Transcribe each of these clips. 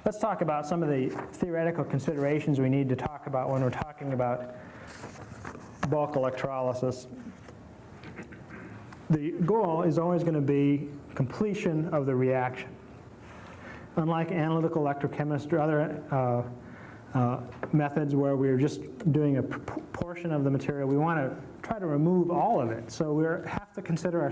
let's talk about some of the theoretical considerations we need to talk about when we're talking about bulk electrolysis. The goal is always going to be completion of the reaction. Unlike analytical electrochemistry or other methods where we're just doing a portion of the material, we want to try to remove all of it. So we have to consider a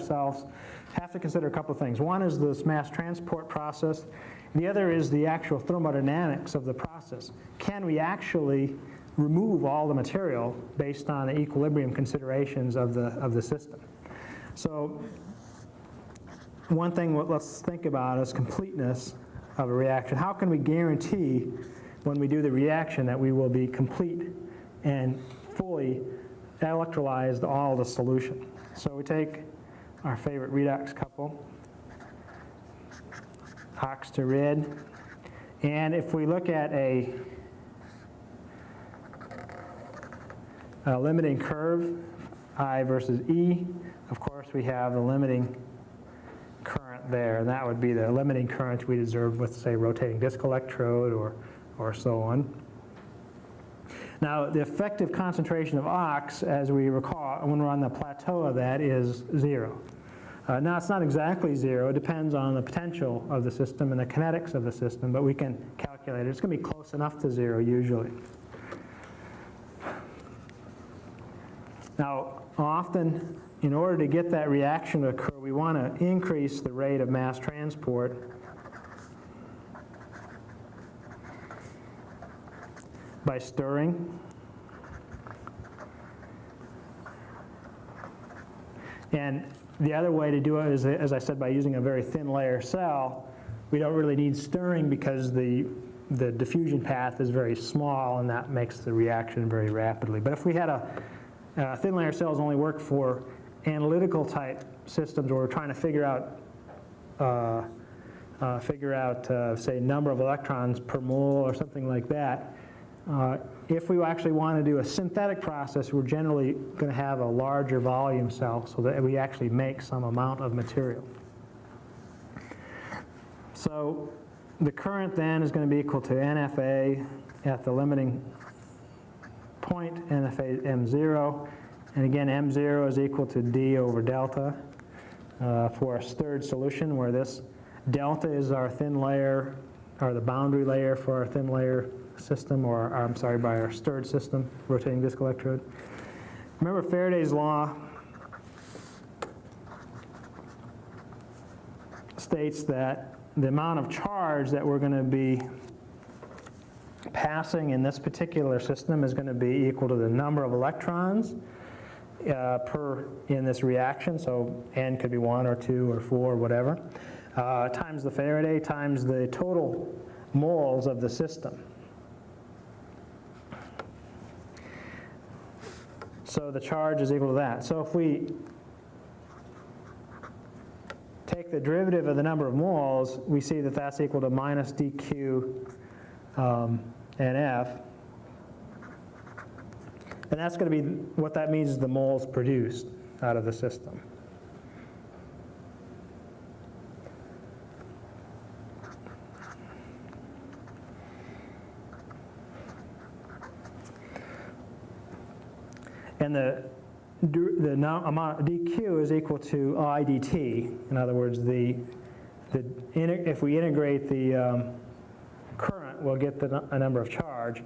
couple of things. One is this mass transport process. The other is the actual thermodynamics of the process. Can we actually remove all the material based on the equilibrium considerations of the system? So one thing let's think about is completeness of a reaction. How can we guarantee when we do the reaction that we will be complete and fully electrolyzed all the solution? So we take our favorite redox couple, ox to red, and if we look at a limiting curve, I versus E, of course we have the limiting current there, and that would be the limiting current we'd observe with, say, rotating disc electrode or so on. Now, the effective concentration of ox, as we recall, when we're on the plateau of that, is 0. Now, it's not exactly 0. It depends on the potential of the system and the kinetics of the system, but we can calculate it. It's going to be close enough to 0 usually. Now, often, in order to get that reaction to occur, we want to increase the rate of mass transport by stirring. And the other way to do it is, as I said, by using a very thin layer cell. We don't really need stirring because the diffusion path is very small, and that makes the reaction very rapidly. But if we had a thin layer cells only work for analytical type systems where we're trying to figure out say, number of electrons per mole or something like that. If we actually want to do a synthetic process, we're generally going to have a larger volume cell so that we actually make some amount of material. So the current then is going to be equal to NFA at the limiting point, NFA M0. And again, M0 is equal to D over delta for a stirred solution, where this delta is our thin layer, or the boundary layer for our thin layer system, or I'm sorry, by our stirred system, rotating disc electrode. Remember Faraday's law states that the amount of charge that we're going to be passing in this particular system is going to be equal to the number of electrons in this reaction, so N could be 1 or 2 or 4 or whatever, times the Faraday times the total moles of the system. So the charge is equal to that. So if we take the derivative of the number of moles, we see that that's equal to minus dq NF. And that's going to be, what that means is the moles produced out of the system. And the amount of dq is equal to I dt. In other words, if we integrate the current, we'll get a number of charge.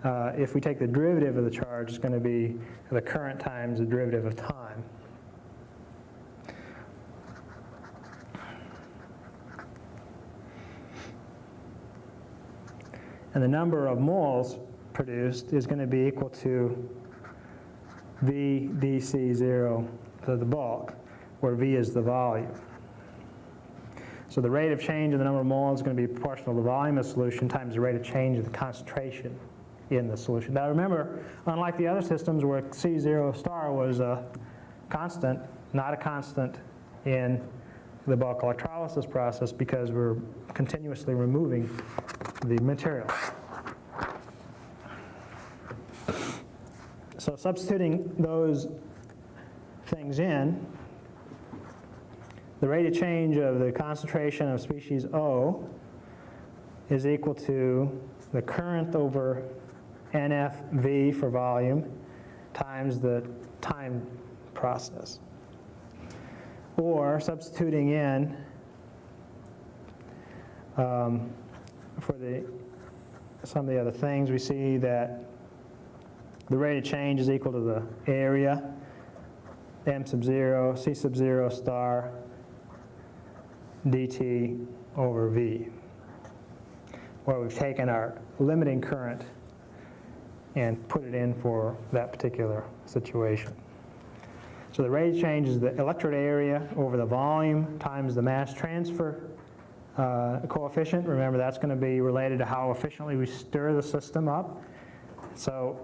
If we take the derivative of the charge, it's going to be the current times the derivative of time. And the number of moles produced is going to be equal to V dc0 to the bulk, where V is the volume. So the rate of change in the number of moles is going to be proportional to the volume of the solution times the rate of change of the concentration in the solution. Now remember, unlike the other systems where C0 star was a constant, not a constant in the bulk electrolysis process, because we're continuously removing the material. So substituting those things in, the rate of change of the concentration of species O is equal to the current over NFV for volume times the time process. Or substituting in for some of the other things, we see that the rate of change is equal to the area, m sub 0, c sub 0 star dt over v, where we've taken our limiting current and put it in for that particular situation. So the rate of change is the electrode area over the volume times the mass transfer coefficient. Remember, that's going to be related to how efficiently we stir the system up. So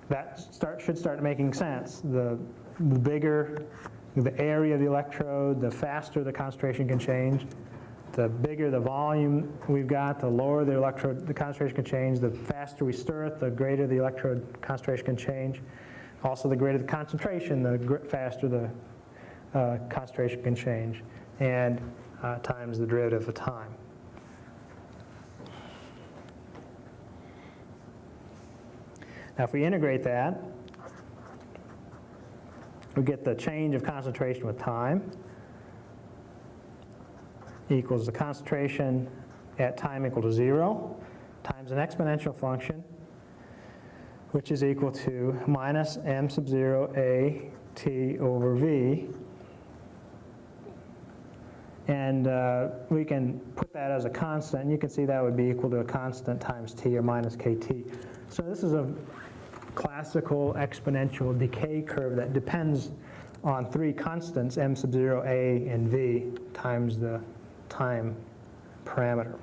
that should start making sense. The bigger the area of the electrode, the faster the concentration can change. The bigger the volume we've got, the lower the concentration can change. The faster we stir it, the greater the electrode concentration can change. Also, the greater the concentration, the faster the concentration can change, and times the derivative of time. Now, if we integrate that, we get the change of concentration with time equals the concentration at time equal to 0 times an exponential function, which is equal to minus m sub 0 a t over v. And we can put that as a constant, and you can see that would be equal to a constant times t or minus kt. So this is a classical exponential decay curve that depends on three constants, m sub 0, a, and v, times the time parameter.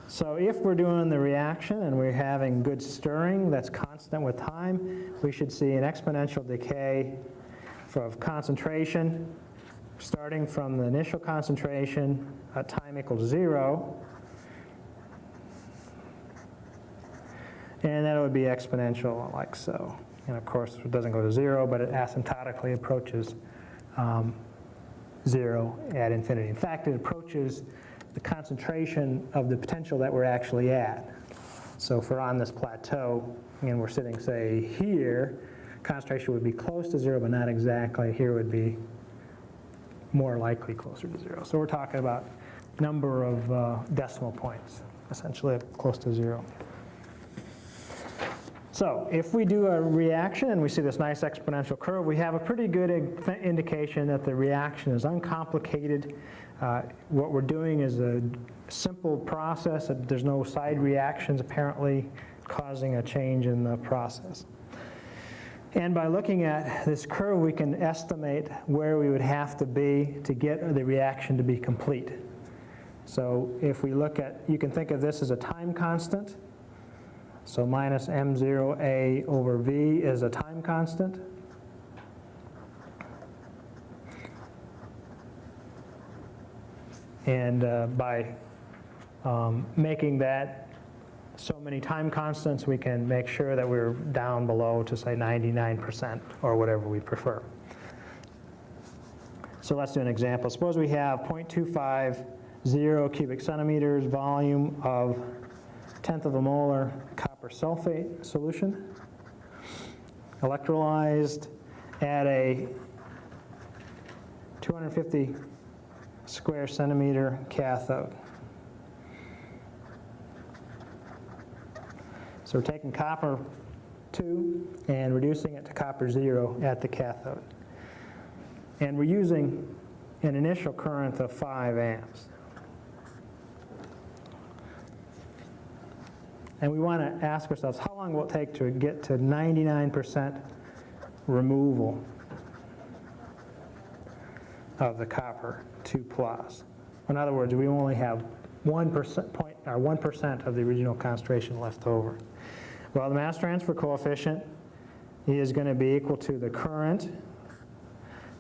So if we're doing the reaction and we're having good stirring that's constant with time, we should see an exponential decay of concentration starting from the initial concentration at time equals 0, and that would be exponential like so. And of course it doesn't go to 0, but it asymptotically approaches 0 at infinity. In fact, it approaches the concentration of the potential that we're actually at. So if we're on this plateau and we're sitting, say, here, concentration would be close to 0, but not exactly. Here would be more likely closer to 0. So we're talking about number of decimal points, essentially close to 0. So if we do a reaction and we see this nice exponential curve, we have a pretty good indication that the reaction is uncomplicated. What we're doing is a simple process. There's no side reactions apparently causing a change in the process. And by looking at this curve, we can estimate where we would have to be to get the reaction to be complete. So if we look at, you can think of this as a time constant. So minus m0a over v is a time constant. And by making that so many time constants, we can make sure that we're down below to, say, 99% or whatever we prefer. So let's do an example. Suppose we have 0.250 cubic centimeters volume of 1/10 of a molar copper sulfate solution, electrolyzed at a 250 square centimeter cathode. So we're taking copper 2 and reducing it to copper 0 at the cathode. And we're using an initial current of 5 amps. And we want to ask ourselves, how long will it take to get to 99% removal of the copper 2 plus? In other words, we only have 1% of the original concentration left over. Well, the mass transfer coefficient is going to be equal to the current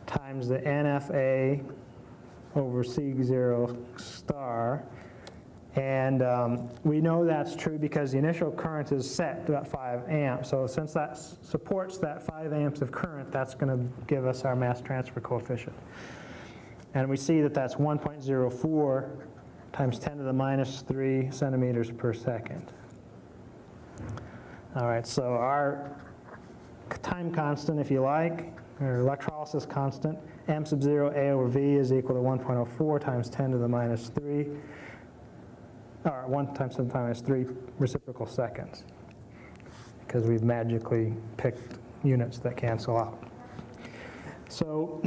times the NFA over C0 star. And we know that's true because the initial current is set to about 5 amps. So since that supports that 5 amps of current, that's going to give us our mass transfer coefficient. And we see that that's 1.04 times 10 to the minus 3 centimeters per second. All right, so our time constant, if you like, or electrolysis constant, m sub 0 a over v is equal to 1.04 times 10 to the minus 3, or 1 times 10 to the minus 3 reciprocal seconds, because we've magically picked units that cancel out. So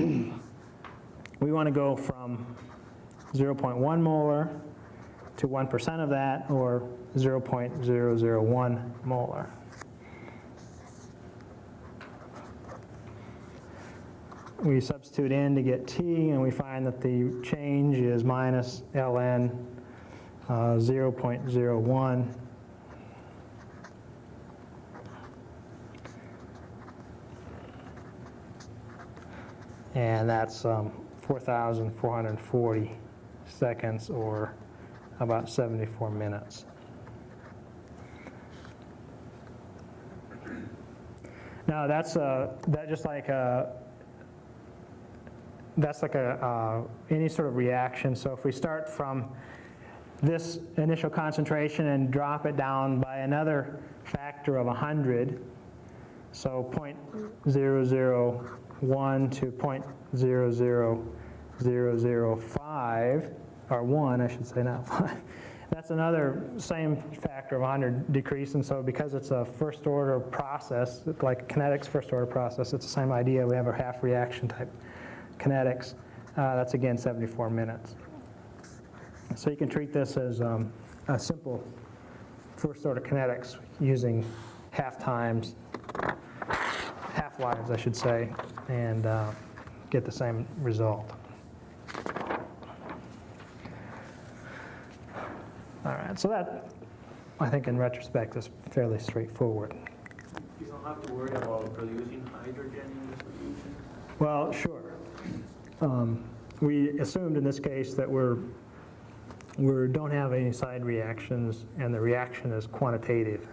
we want to go from 0.1 molar to 1% of that, or 0.001 molar. We substitute in to get T, and we find that the change is minus ln 0.01. And that's 4,440 seconds, or about 74 minutes. Now that's like any sort of reaction. So if we start from this initial concentration and drop it down by another factor of 100, so 0.001 to 0.00005, or 1, I should say, not 1. That's another same factor of 100 decrease, and so because it's a first order process, like kinetics first order process, it's the same idea. We have our half reaction type kinetics. That's again 74 minutes. So you can treat this as a simple first order kinetics using half-lives, I should say, and get the same result. All right, so that, I think in retrospect, is fairly straightforward. You don't have to worry about producing hydrogen in the solution? Well, sure. We assumed in this case that we don't have any side reactions, and the reaction is quantitative.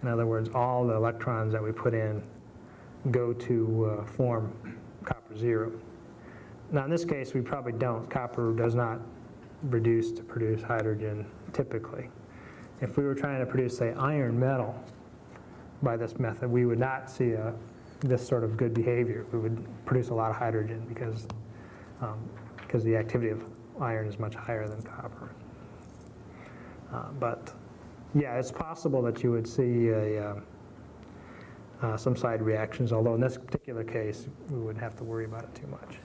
In other words, all the electrons that we put in go to form copper 0. Now in this case we probably don't. Copper does not reduce to produce hydrogen typically. If we were trying to produce, say, iron metal by this method, we would not see this sort of good behavior. We would produce a lot of hydrogen because the activity of iron is much higher than copper. But yeah, it's possible that you would see some side reactions, although in this particular case we wouldn't have to worry about it too much.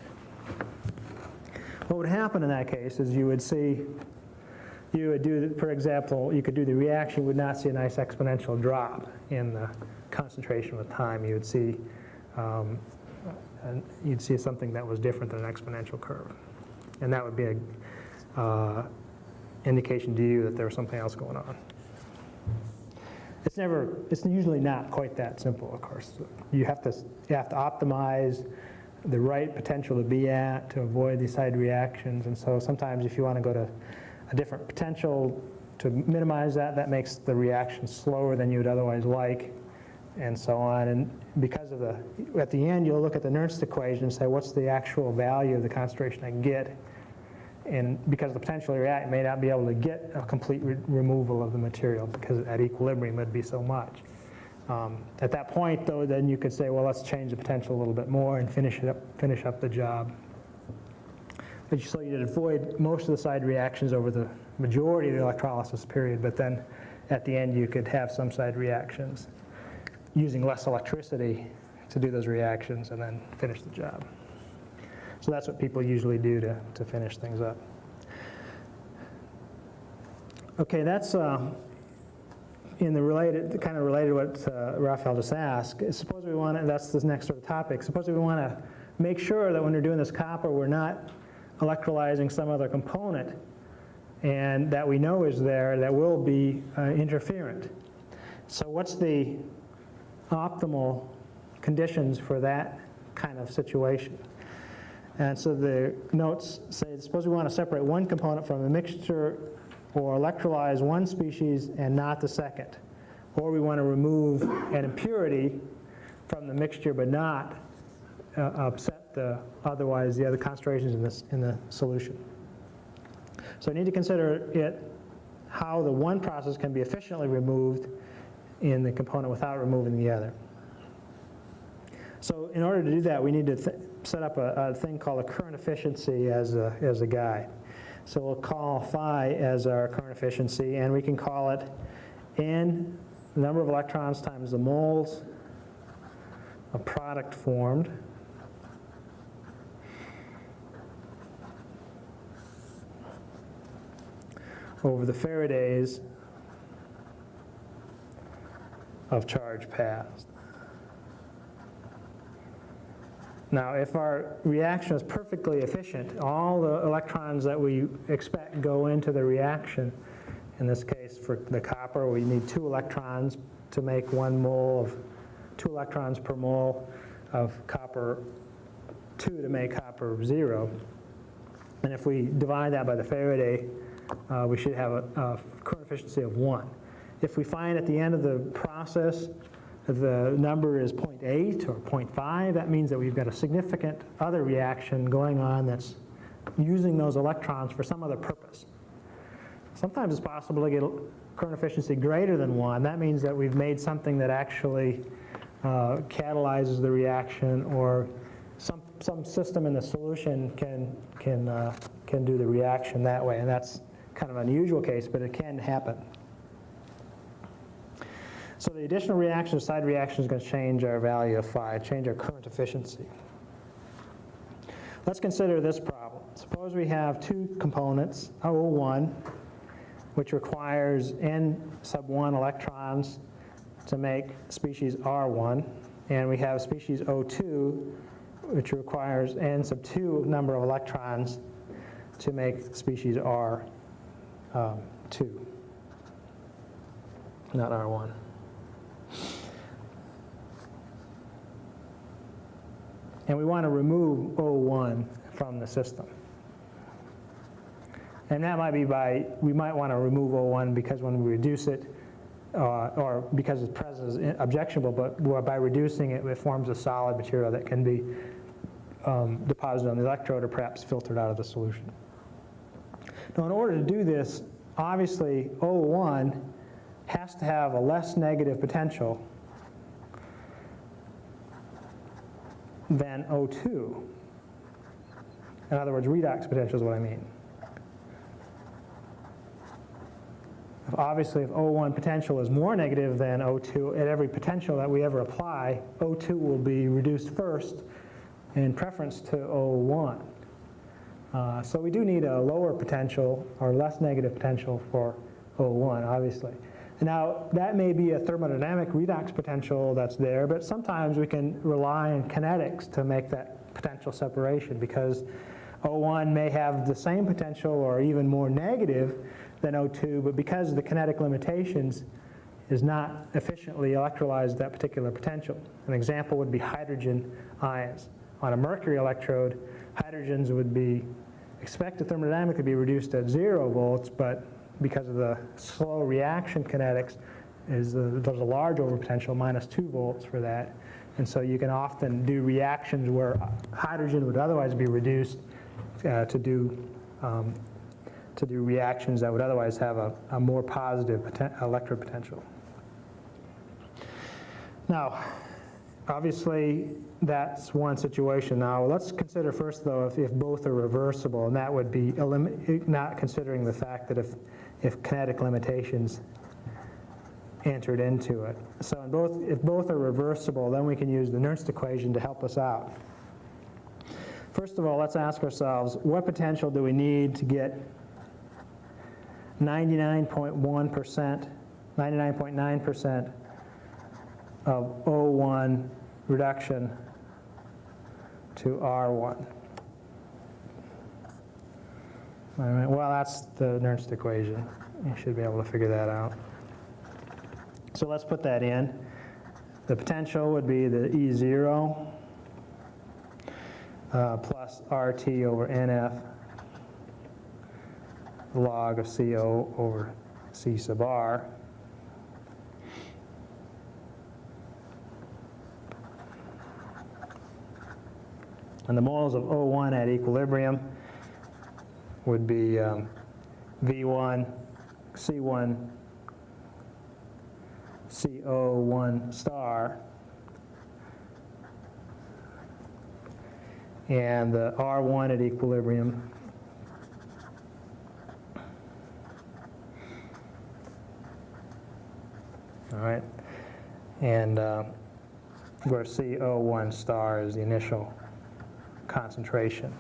What would happen in that case is you would do, for example, you could do the reaction, you would not see a nice exponential drop in the concentration with time. You would see something that was different than an exponential curve. And that would be an indication to you that there was something else going on. It's usually not quite that simple, of course. You have to optimize the right potential to be at to avoid these side reactions. And so sometimes if you want to go to a different potential to minimize that, that makes the reaction slower than you would otherwise like, and so on. And because of at the end, you'll look at the Nernst equation and say, what's the actual value of the concentration I get? And because the potential react may not be able to get a complete removal of the material, because at equilibrium it would be so much. At that point, though, then you could say, well, let's change the potential a little bit more and finish up the job. But so you'd avoid most of the side reactions over the majority of the electrolysis period, but then at the end you could have some side reactions using less electricity to do those reactions and then finish the job. So that's what people usually do to finish things up. Okay, that's kind of related to what Raphael just asked. Suppose we want to, that's the next sort of topic. Suppose we want to make sure that when we're doing this copper, we're not electrolyzing some other component, and that we know is there that will be interferent. So what's the optimal conditions for that kind of situation? And so the notes say, suppose we want to separate one component from the mixture or electrolyze one species and not the second. Or we want to remove an impurity from the mixture but not upset offset the other concentrations in the solution. So I need to consider how the one process can be efficiently removed in the component without removing the other. So in order to do that, we need to set up a thing called a current efficiency as a guide. So we'll call phi as our current efficiency, and we can call it N, the number of electrons times the moles of product formed over the Faradays of charge passed. Now, if our reaction is perfectly efficient, all the electrons that we expect go into the reaction. In this case, for the copper, we need 2 electrons to make 1 mole of 2 electrons per mole of copper 2 to make copper 0. And if we divide that by the Faraday, we should have a current efficiency of 1. If we find at the end of the process the number is 0.8 or 0.5, that means that we've got a significant other reaction going on that's using those electrons for some other purpose. Sometimes it's possible to get a current efficiency greater than 1. That means that we've made something that actually catalyzes the reaction, or some system in the solution can do the reaction that way, and that's kind of an unusual case, but it can happen. So the additional reaction, side reaction, is going to change our value of phi, change our current efficiency. Let's consider this problem. Suppose we have 2 components, O1, which requires n sub 1 electrons to make species R1, and we have species O2, which requires n sub 2 number of electrons to make species R2, not R1. And we want to remove O1 from the system. And that might be we might want to remove O1 because when we reduce it, or because its presence is objectionable, but by reducing it, it forms a solid material that can be deposited on the electrode or perhaps filtered out of the solution. Now, in order to do this, obviously O1 has to have a less negative potential than O2. In other words, redox potential is what I mean. Obviously, if O1 potential is more negative than O2, at every potential that we ever apply, O2 will be reduced first in preference to O1. So we do need a lower potential or less negative potential for O1, obviously. Now, that may be a thermodynamic redox potential that's there, but sometimes we can rely on kinetics to make that potential separation, because O1 may have the same potential or even more negative than O2, but because of the kinetic limitations, is not efficiently electrolyzed that particular potential. An example would be hydrogen ions. On a mercury electrode, hydrogens would be expected thermodynamically to be reduced at 0 volts, but because of the slow reaction kinetics, there's a large overpotential, -2 volts for that. And so you can often do reactions where hydrogen would otherwise be reduced to do reactions that would otherwise have a more positive electrode potential. Now, obviously, that's one situation. Now, let's consider first, though, if both are reversible, and that would be not considering the fact that if kinetic limitations entered into it. So if both are reversible, then we can use the Nernst equation to help us out. First of all, let's ask ourselves, what potential do we need to get 99.1%, 99.9% of O1 reduction to R1? All right, well, that's the Nernst equation. You should be able to figure that out. So let's put that in. The potential would be the E0 plus RT over NF log of CO over C sub R. And the moles of O1 at equilibrium would be V1, C1, CO1 star, and the R1 at equilibrium all right, and where CO1 star is the initial concentration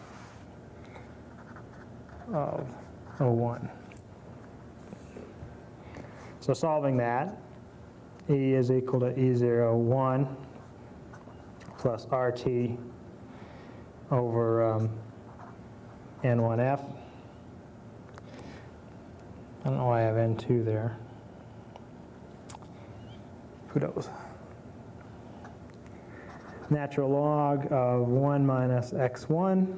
of O1. So solving that, E is equal to E01 plus RT over N1F. I don't know why I have N2 there. Who knows? Natural log of 1 minus x1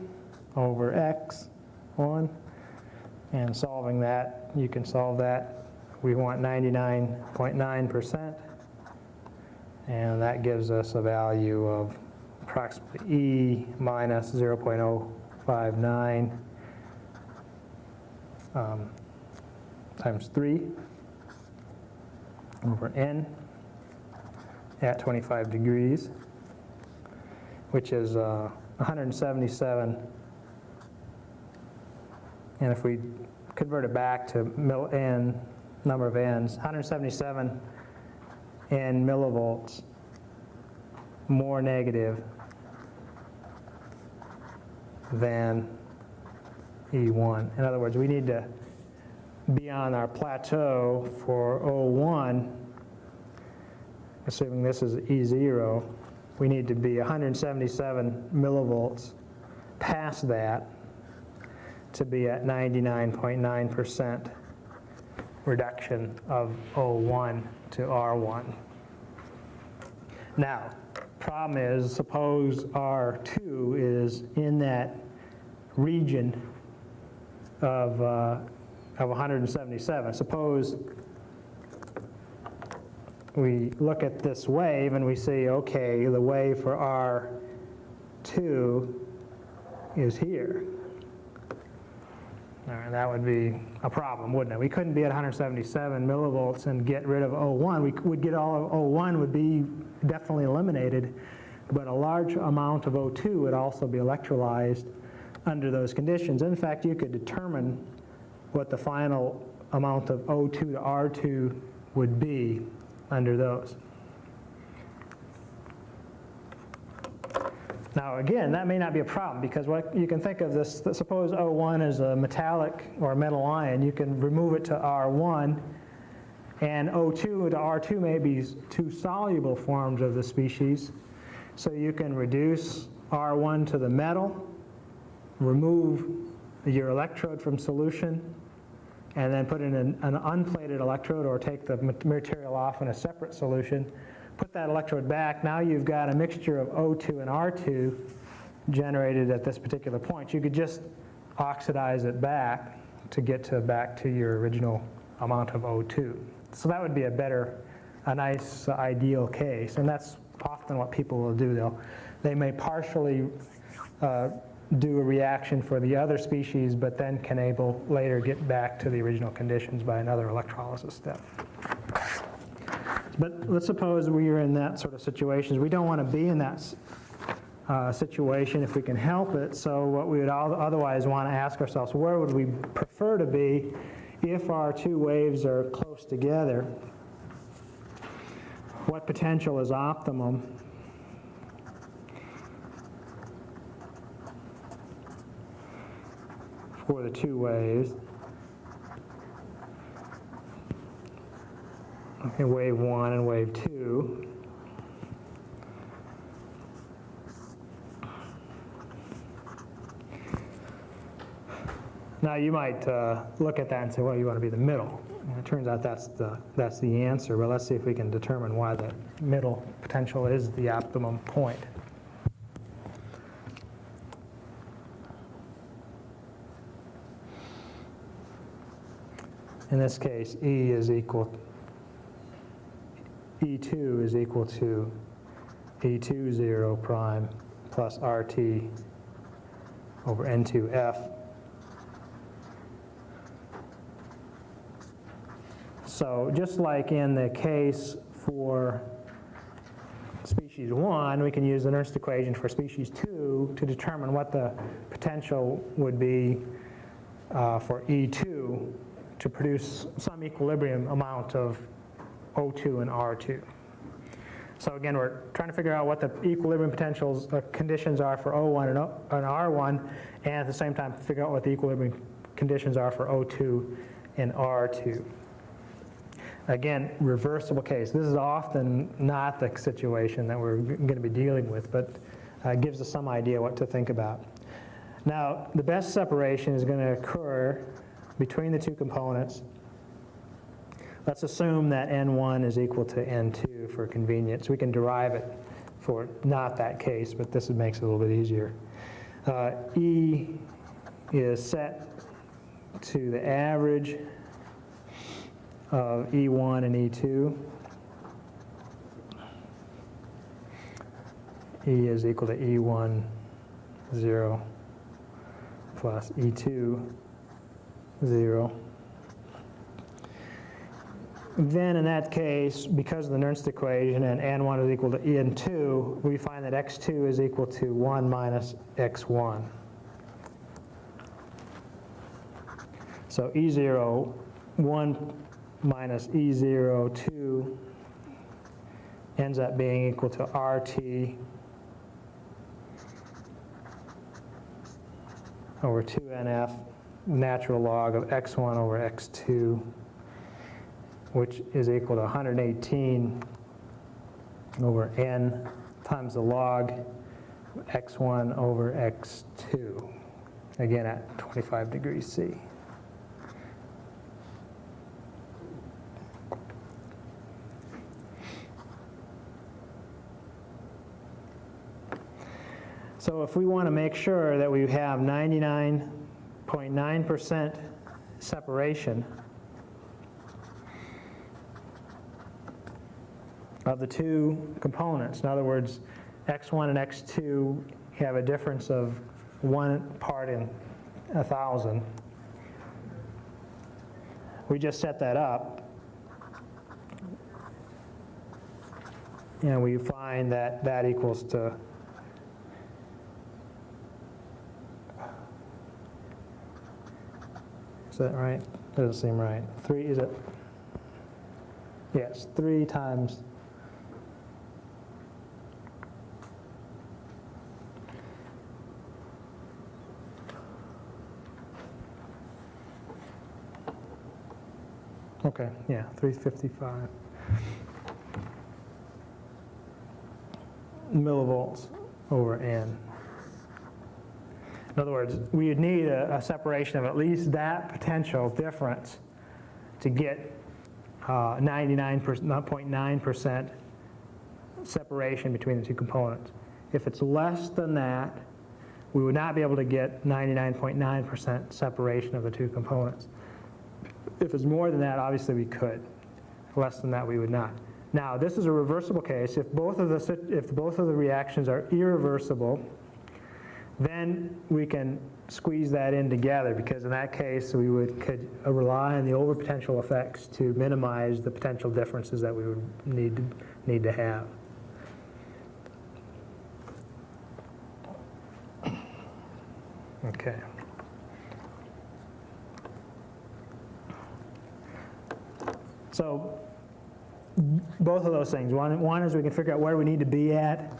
over x1. And solving that, you can solve that. We want 99.9%. And that gives us a value of approximately E minus 0.059 times 3 over N at 25 degrees, which is 177. And if we convert it back to N, number of N's, 177 N millivolts more negative than E1. In other words, we need to be on our plateau for O1, assuming this is E0, we need to be 177 millivolts past that to be at 99.9% reduction of O1 to R1. Now, problem is, suppose R2 is in that region of 177. Suppose we look at this wave and we see, okay, the wave for R2 is here. All right, that would be a problem, wouldn't it? We couldn't be at 177 millivolts and get rid of O1. We would get all of O1 would be definitely eliminated, but a large amount of O2 would also be electrolyzed under those conditions. In fact, you could determine what the final amount of O2 to R2 would be under those. Now again, that may not be a problem, because what you can think of this, suppose O1 is a metallic or a metal ion, you can remove it to R1, and O2 to R2 may be two soluble forms of the species, so you can reduce R1 to the metal, remove your electrode from solution, and then put in an unplated electrode, or take the material off in a separate solution, put that electrode back. Now you've got a mixture of O2 and R2 generated at this particular point. You could just oxidize it back to get back to your original amount of O2. So that would be a nice ideal case, and that's often what people will do. They may partially do a reaction for the other species, but then can later get back to the original conditions by another electrolysis step. But let's suppose we are in that sort of situation. We don't want to be in that situation if we can help it. So what we would otherwise want to ask ourselves, where would we prefer to be if our two waves are close together? What potential is optimum? For the two waves. Okay, wave 1 and wave 2. Now you might look at that and say, well, you want to be the middle. And it turns out that's the answer, but let's see if we can determine why the middle potential is the optimum point. In this case, E2 is equal to E20 prime plus RT over N2F. So just like in the case for species 1, we can use the Nernst equation for species 2 to determine what the potential would be for E2 to produce some equilibrium amount of O2 and R2. So again, we're trying to figure out what the equilibrium potentials conditions are for O1 and R1, and at the same time figure out what the equilibrium conditions are for O2 and R2. Again, reversible case. This is often not the situation that we're going to be dealing with, but gives us some idea what to think about. Now, the best separation is going to occur between the two components. Let's assume that N1 is equal to N2 for convenience. We can derive it for not that case, but this makes it a little bit easier. E is set to the average of E1 and E2. E is equal to E1, 0, plus E2, 0. Then in that case, because of the Nernst equation and N1 is equal to N2, we find that X2 is equal to 1 minus X1. So E0, 1 minus E0, 2 ends up being equal to RT over 2NF, natural log of X1 over X2, which is equal to 118 over N times the log of X1 over X2, again at 25 degrees C. So if we want to make sure that we have 99.9% separation of the two components, in other words, X1 and X2 have a difference of 1 part in 1,000, we just set that up and we find that that equals to is that right? Doesn't seem right. 3, is it? Yes, 3 times okay, yeah, 355 millivolts over N. In other words, we would need a separation of at least that potential difference to get 99.9% separation between the two components. If it's less than that, we would not be able to get 99.9% separation of the two components. If it's more than that, obviously we could. If less than that, we would not. Now, this is a reversible case. If both of the reactions are irreversible, then we can squeeze that in together, because in that case we could rely on the overpotential effects to minimize the potential differences that we would need to have. Okay. So both of those things. One is we can figure out where we need to be at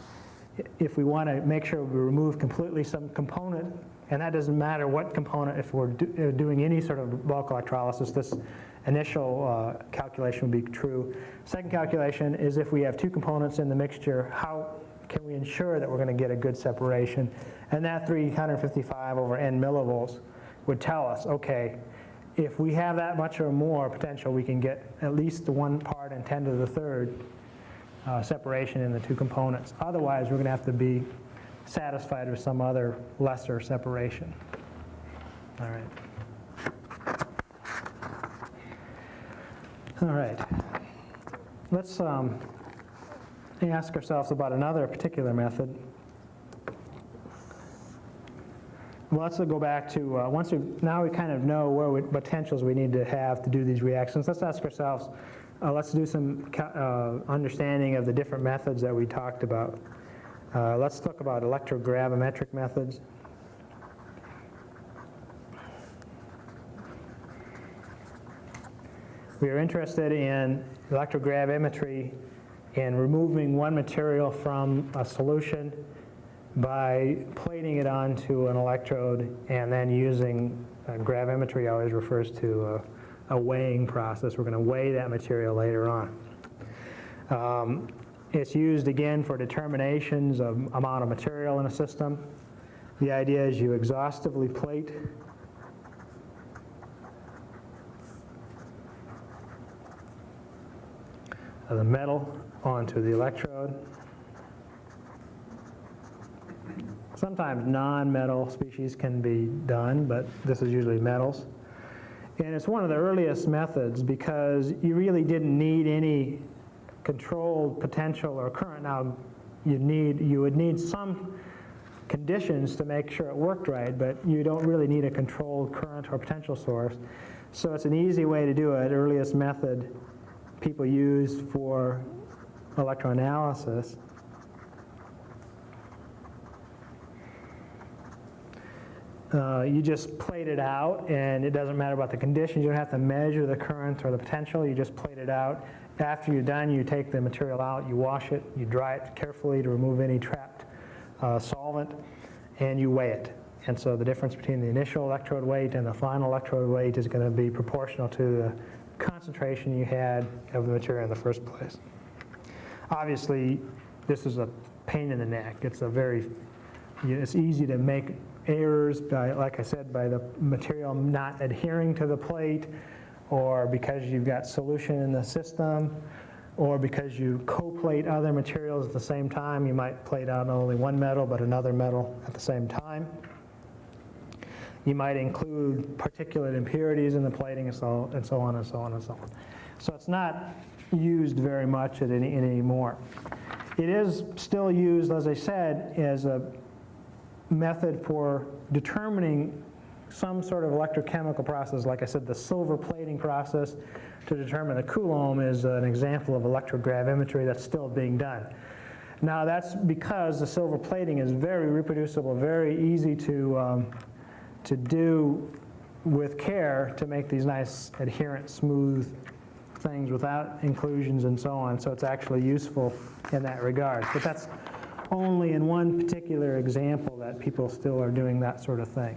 if we want to make sure we remove completely some component, and that doesn't matter what component. If we're doing any sort of bulk electrolysis, this initial calculation would be true. Second calculation is if we have two components in the mixture, how can we ensure that we're going to get a good separation? And that 355 over N millivolts would tell us, okay, if we have that much or more potential, we can get at least the 1 part in 10 to the third separation in the two components. Otherwise, we're going to have to be satisfied with some other lesser separation. All right. All right. Let's ask ourselves about another particular method, Well, let's go back to, now we kind of know what potentials we need to have to do these reactions. Let's ask ourselves, let's do some understanding of the different methods that we talked about. Let's talk about electrogravimetric methods. We are interested in electrogravimetry and removing one material from a solution by plating it onto an electrode and then using gravimetry always refers to a weighing process. We're going to weigh that material later on. It's used again for determinations of amount of material in a system. The idea is you exhaustively plate the metal onto the electrode. Sometimes non-metal species can be done, but this is usually metals. And it's one of the earliest methods because you really didn't need any controlled potential or current. Now, you would need some conditions to make sure it worked right, but you don't really need a controlled current or potential source. So it's an easy way to do it, earliest method people used for electroanalysis. You just plate it out, and it doesn't matter about the conditions. You don't have to measure the current or the potential. You just plate it out. After you're done, you take the material out, you wash it, you dry it carefully to remove any trapped solvent, and you weigh it. And so the difference between the initial electrode weight and the final electrode weight is going to be proportional to the concentration you had of the material in the first place. Obviously, this is a pain in the neck. It's easy to make errors by, like I said, by the material not adhering to the plate, or because you've got solution in the system, or because you co-plate other materials at the same time. You might plate out not only one metal but another metal at the same time. You might include particulate impurities in the plating and so on and so on and so on. So it's not used very much anymore. It is still used, as I said, as a method for determining some sort of electrochemical process. Like I said, the silver plating process to determine the Coulomb is an example of electrogravimetry that's still being done. Now that's because the silver plating is very reproducible, very easy to do with care to make these nice adherent, smooth things without inclusions and so on. So it's actually useful in that regard. But that's only in one particular example that people still are doing that sort of thing.